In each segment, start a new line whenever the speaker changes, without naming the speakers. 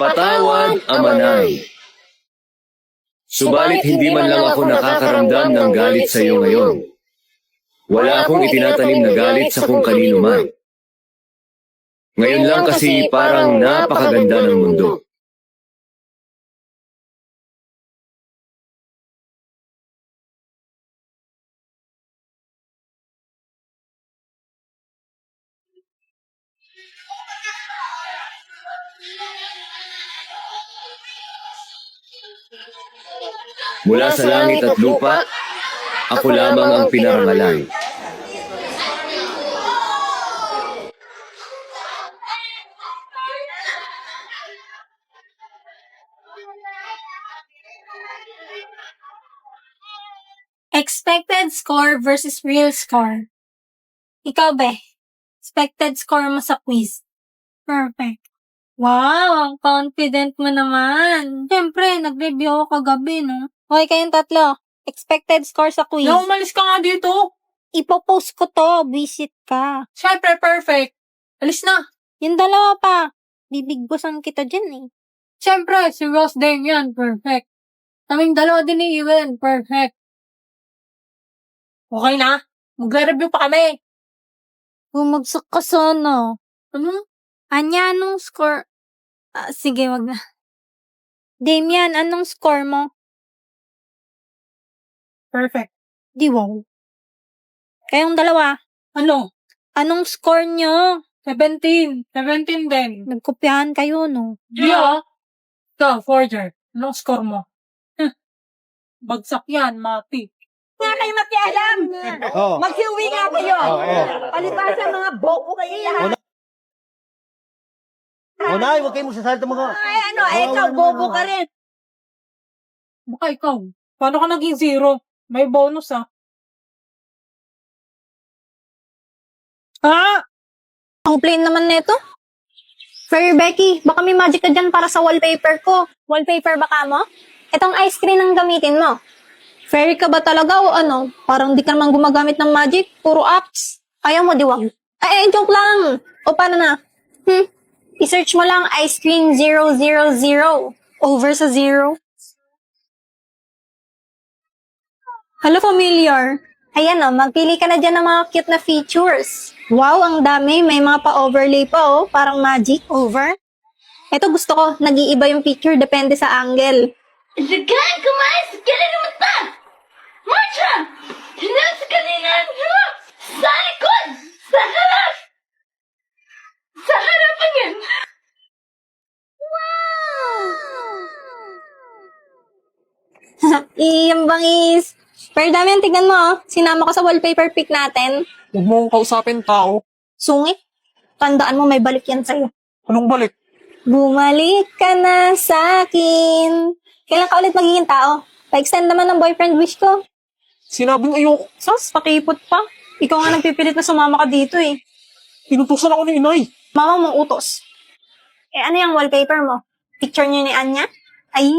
Patawad, Amanay. Subalit hindi man lang ako nakakaramdam ng galit sa iyo ngayon. Wala akong itinatanim na galit sa kung kanino man. Ngayon lang kasi parang napakaganda ng mundo. Mula sa langit at lupa, ako lamang ang pinarangalan.
Expected score versus real score. Ikaw, be. Expected score mo sa quiz. Perfect. Wow, ang confident mo naman. Siyempre, nag-review ako kagabi, no? Okay kayong tatlo. Expected score sa quiz.
No, umalis ka nga dito.
Ipopost ko to. Visit ka.
Siyempre, perfect. Alis na.
Yung dalawa pa. Bibigbusan kita dyan, eh.
Siyempre, si Ross Damian, perfect. Kaming dalawa din ni Ewan, perfect. Okay na? Magre-review pa kami.
Bumagsak ka sana.
Ano?
Anya, anong score? Sige, wag na. Damian, anong score mo?
Perfect.
Di wow. Kayong dalawa,
Ano?
anong score nyo?
17. 17 din.
Nagkopyahan kayo, no?
Yeah. Ikaw, Forger. Anong score mo? Bagsak yan, mati.
Nga kayo makialam.
Oo.
Magsiuwi nga kayo.
Oo.
Palibasa mga boko kayo lahat.
Nay, huwag kayo magsasalita mga...
Ay ano, ikaw bobo ka rin.
Baka ikaw. Paano ka naging 0? May bonus
Ang plain naman nito. Fair Becky, baka may magic ka dyan para sa wallpaper ko. Wallpaper baka mo? Itong ice cream ang gamitin mo. Fairy ka ba talaga o ano? Parang di ka naman gumagamit ng magic. Puro apps. Ayaw mo, diwag. Joke lang. O paano na? I-search mo lang ice cream 000. Over sa 0. Hello, familiar. Ayan o, magpili ka na dyan ng mga cute na features. Wow, ang dami. May mga pa-overlay pa parang magic. Over? Ito gusto ko, nag-iiba yung picture depende sa angle.
Zagan, kumain sa kailan naman ta! Marcha! Tinan sa kaninan! Sa likod! Sa harap! Sa harapan yan!
Yung bangis. Pero dami yung tignan mo, sinama ko sa wallpaper pic natin.
Huwag mo akong kausapin, tao.
Sungit. Tandaan mo, may balik yan sa'yo.
Anong balik?
Bumalik ka na sa akin. Kailan ka ulit magiging tao? Pa-extend naman ng boyfriend wish ko.
Sinabing ayoko.
Sos, pakipot pa. Ikaw nga nagpipilit na sumama ka dito eh.
Pinutusan ako ni inay.
Mama mong utos. Ano yung wallpaper mo? Picture niyo ni Anya? Ay!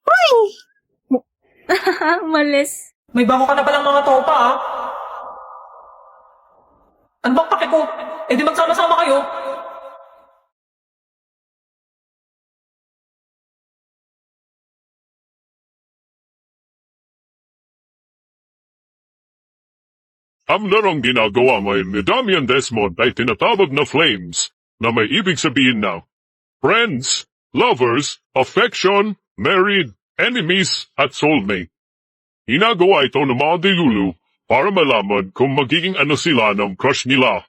Ay! Malis.
May bago ka na palang mga tropa, Ano bang pake ko? Eh di magsama-sama kayo.
Ang larong ginagawa ngayon ni Damian Desmond ay tinatawag na Flames, na may ibig sabihin na friends, lovers, affection, married, enemies, at soulmate. Ginagawa ito ng mga dilulu para malaman kung magiging ano sila ng crush nila.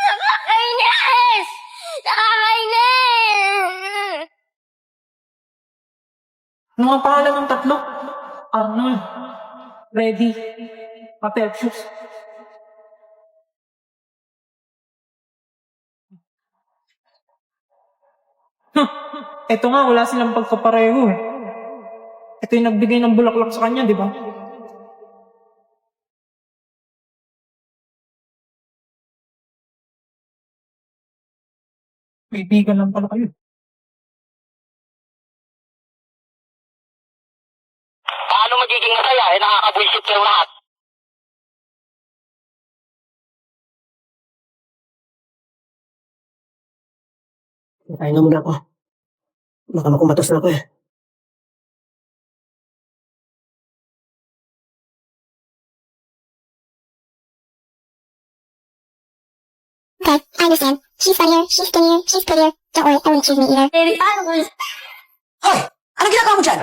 Nakakainis!
Ano nga pangalan ng tatlo? Arnold, Ready, Papelsius. Eto nga, wala silang pagkapareho eh. Ito yung nagbigay ng bulaklak sa kanya, di ba? Kaibigan lang pala kayo.
Paano magiging masaya? Nakakabwisit yung lahat.
Ay, na muna ako. Baka makumatos na ako eh.
Okay, I understand. She's funnier, she's skinnier, she's prettier. Don't worry, I wouldn't choose me either.
Hoy! Ano ginagawa mo dyan?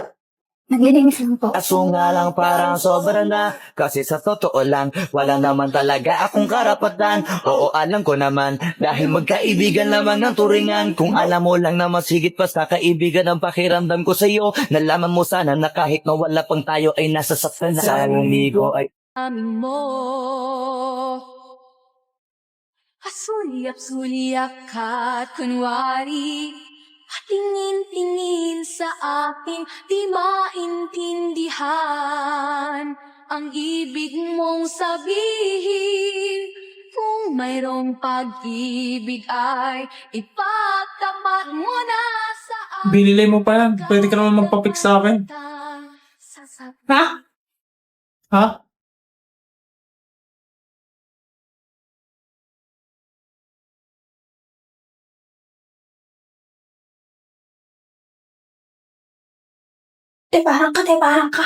Naglilinis lang po.
Kaso nga lang parang sobra na. Kasi sa totoo lang, wala naman talaga akong karapatan. Oo, alam ko naman, dahil magkaibigan lamang ng turingan. Kung alam mo lang na mas higit pa sa kaibigan ang pakiramdam ko sa'yo, nalaman mo sana na kahit na wala pang tayo ay nasasaktan na. Sa umigo ay
Amin mo. Asulyap-sulyap ka't kunwari, tingin-tingin sa akin, di maintindihan ang ibig mong sabihin. Kung mayroong pag-ibig ay ipagtapat mo na sa akin.
Binili mo pa yan. Pwede ka naman magpapik sa akin. Ha? Ha?
Tebahan ka, tebahan ka.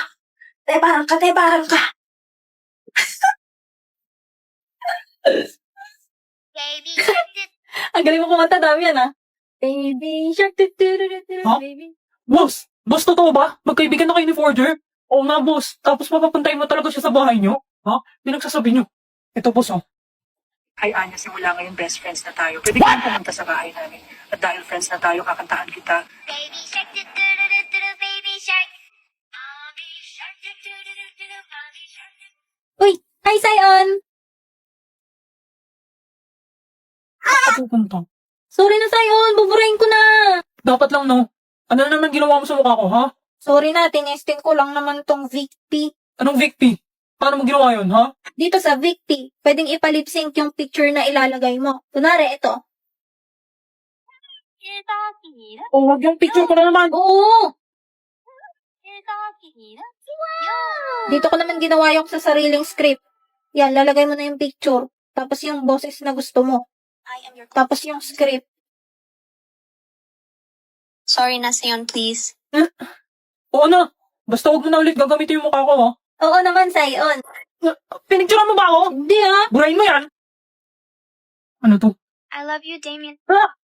Tebahan ka, tebahan ka.
Baby,
Ang galing mo kumanta, dami yan ah.
Baby shark, tu-tu-ru-ru-ru,
Huh?
baby.
Boss! Boss, totoo ba? Magkaibigan na kayo ni Forger? Oo nga, boss. Tapos mapapuntayin mo talaga siya sa bahay niyo? Ha? Pinagsasabi niyo. Ito, boss, oh.
Ay, Anya, simula ngayon best friends na tayo. Pwede kang pumunta sa bahay namin. At dahil friends na tayo, kakantahan kita.
baby shark, do-do-do-do-do, baby shark.
Baby shark, tu-tu-ru-ru-ru, baby shark.
Uy! Hi, Sion!
Ako pupunta.
Sorry na, Sion! Buburahin ko na!
Dapat lang, no? Ano na naman ginawa mo sa mukha ko, ha?
Sorry na, tinesting ko lang naman tong Victy.
Anong Victy? Paano mo ginawa yun, ha?
Dito sa Victy, pwedeng ipalip-sync yung picture na ilalagay mo. Kunwari, ito.
O, wag yung picture ko na naman.
Oo! Dito ko naman ginawa yung sa sariling script. Yan, lalagay mo na yung picture. Tapos yung boses na gusto mo. Tapos yung script.
Sorry na, Sion, please.
Oo na. Basta huwag mo na ulit gagamitin yung mukha ko, ha?
Oo naman, Sion.
Pinicturean mo ba ako?
Hindi ah.
Burahin mo yan. Ano to?
I love you, Damien.
Ah!